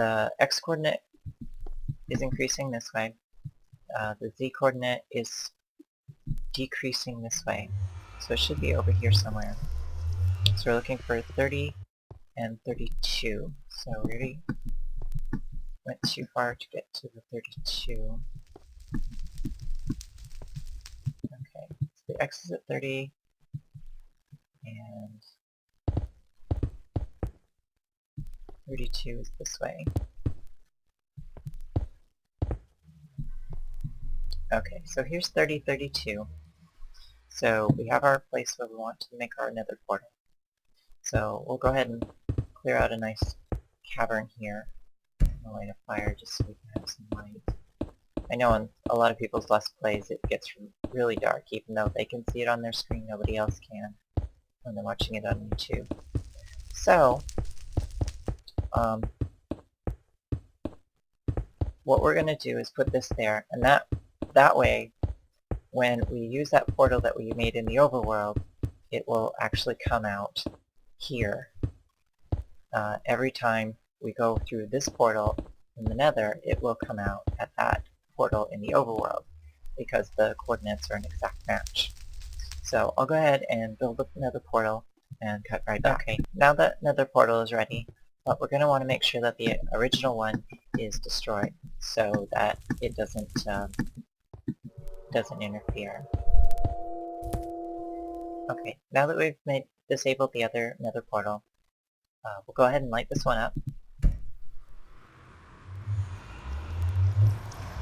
the x-coordinate is increasing this way. The z-coordinate is decreasing this way. So it should be over here somewhere. So we're looking for 30 and 32. So we already went too far to get to the 32. Okay, so the x is at 30, and 32 is this way. Okay, so here's 30, 32. So we have our place where we want to make our nether portal. So we'll go ahead and clear out a nice cavern here. I'll light a fire just so we can have some light. I know in a lot of people's Let's Plays it gets really dark, even though they can see it on their screen, nobody else can when they're watching it on YouTube. So, what we're going to do is put this there, and that way, when we use that portal that we made in the overworld, it will actually come out here. Every time we go through this portal in the nether, it will come out at that portal in the overworld, because the coordinates are an exact match. So I'll go ahead and build the nether portal and cut right back. Okay, now that nether portal is ready, but we're going to want to make sure that the original one is destroyed so that it doesn't interfere. Okay, now that we've disabled the other nether portal, we'll go ahead and light this one up.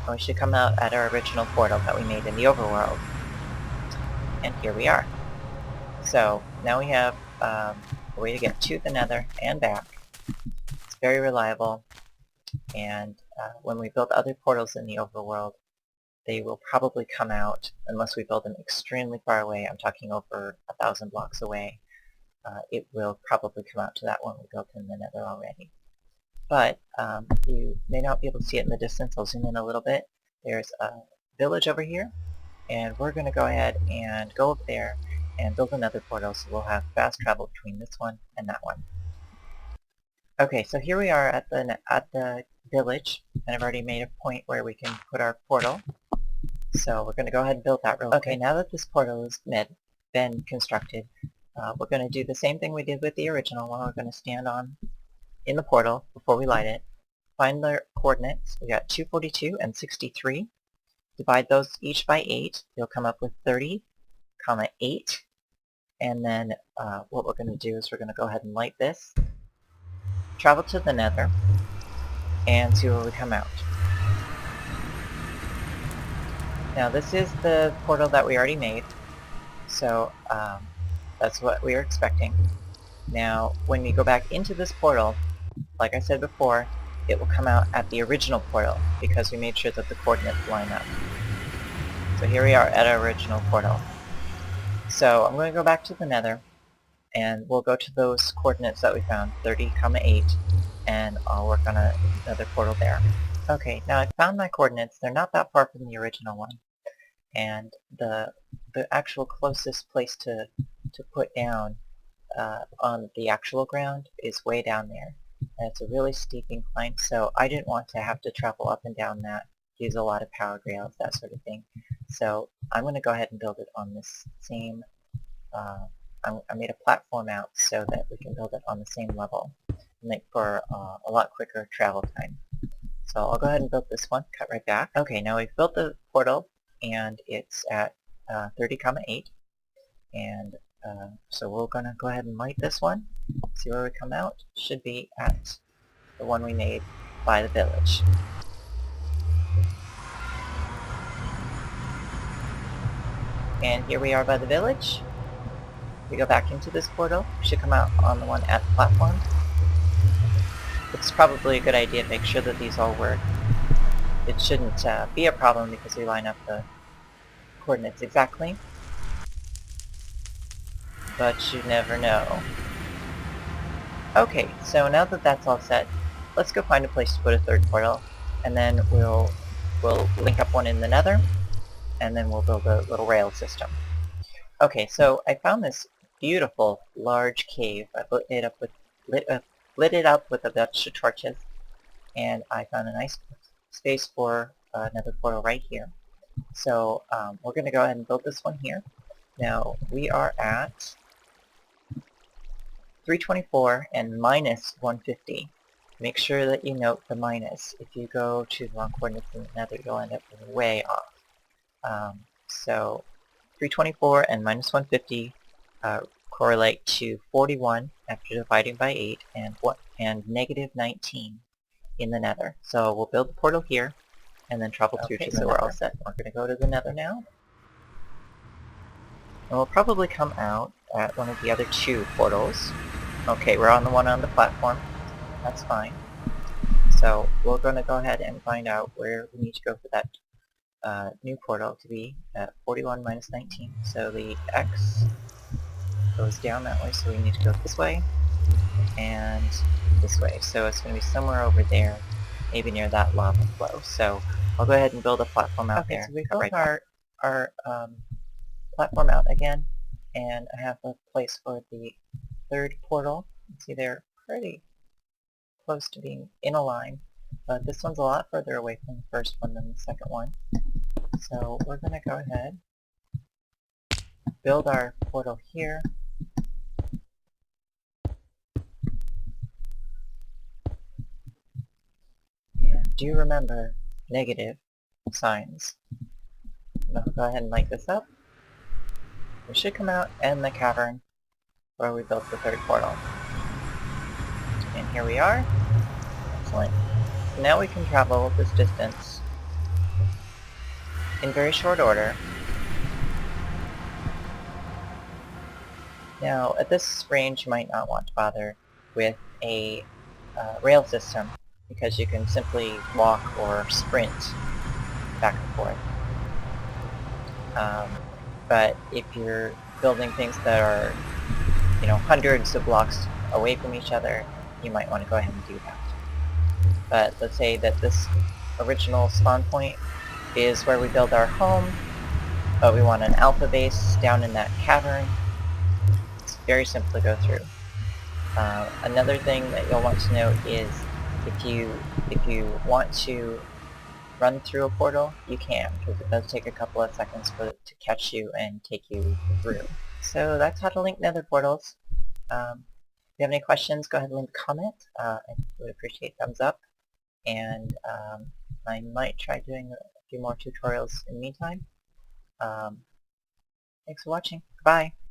And we should come out at our original portal that we made in the overworld. And here we are. So now we have a way to get to the nether and back. It's very reliable, and when we build other portals in the overworld, they will probably come out, unless we build them extremely far away. I'm talking over 1,000 blocks away. It will probably come out to that one we built in the nether already. But you may not be able to see it in the distance. I'll zoom in a little bit. There's a village over here, and we're going to go ahead and go up there and build another portal, so we'll have fast travel between this one and that one. Okay, so here we are at the village, and I've already made a point where we can put our portal. So we're going to go ahead and build that real quick. Okay, now that this portal has been constructed, we're going to do the same thing we did with the original one. We're going to stand in the portal before we light it, find the coordinates. We got 242 and 63. Divide those each by 8. You'll come up with 30, 8. And then what we're going to do is we're going to go ahead and light this, travel to the nether, and see where we come out. Now this is the portal that we already made, so that's what we were expecting. Now when we go back into this portal, like I said before, it will come out at the original portal, because we made sure that the coordinates line up. So here we are at our original portal. So I'm going to go back to the nether, and we'll go to those coordinates that we found, 30, 8, and I'll work on another portal there. Okay, now I found my coordinates. They're not that far from the original one, and the actual closest place to put down on the actual ground is way down there. And it's a really steep incline, so I didn't want to have to travel up and down that, use a lot of power rails, that sort of thing. So I'm going to go ahead and build it on this same, I made a platform out so that we can build it on the same level, make for a lot quicker travel time. So I'll go ahead and build this one, cut right back. Okay, now we've built the portal, and it's at 30, 8. And so we're going to go ahead and light this one, see where we come out. Should be at the one we made by the village. And here we are by the village. We go back into this portal, we should come out on the one at the platform. It's probably a good idea to make sure that these all work. It shouldn't be a problem because we line up the coordinates exactly. But you never know. Okay, so now that that's all set, let's go find a place to put a third portal, and then we'll link up one in the nether, and then we'll build a little rail system. Okay, so I found this beautiful large cave. I lit it up with a bunch of torches, and I found a nice space for another portal right here. So we're going to go ahead and build this one here. Now we are at 324 and minus 150. Make sure that you note the minus. If you go to the wrong coordinates in the nether, you'll end up way off. So 324 and minus 150 correlate to 41 after dividing by 8 and negative 19 in the nether. So we'll build the portal here and then travel through to the nether. So we're all set. We're going to go to the nether now. And we'll probably come out at one of the other two portals. Okay, we're on the one on the platform. That's fine. So we're going to go ahead and find out where we need to go for that new portal to be at 41 minus 19. So the X goes down that way, so we need to go this way and this way. So it's going to be somewhere over there, maybe near that lava flow. So I'll go ahead and build a platform out there. So we built our platform out again, and I have a place for the third portal. You can see they're pretty close to being in a line, but this one's a lot further away from the first one than the second one. So we're going to go ahead, build our portal here, and do remember negative signs. I'll go ahead and light this up. We should come out in the cavern where we built the third portal. And here we are. Excellent. So now we can travel this distance in very short order. Now, at this range, you might not want to bother with a rail system, because you can simply walk or sprint back and forth. But if you're building things that are, hundreds of blocks away from each other, you might want to go ahead and do that. But let's say that this original spawn point is where we build our home, but we want an alpha base down in that cavern. It's very simple to go through. Another thing that you'll want to note is if you want to run through a portal, you can, because it does take a couple of seconds for it to catch you and take you through. So that's how to link nether portals. If you have any questions, go ahead and leave a comment. I would appreciate thumbs up. And I might try doing a few more tutorials in the meantime. Thanks for watching. Bye!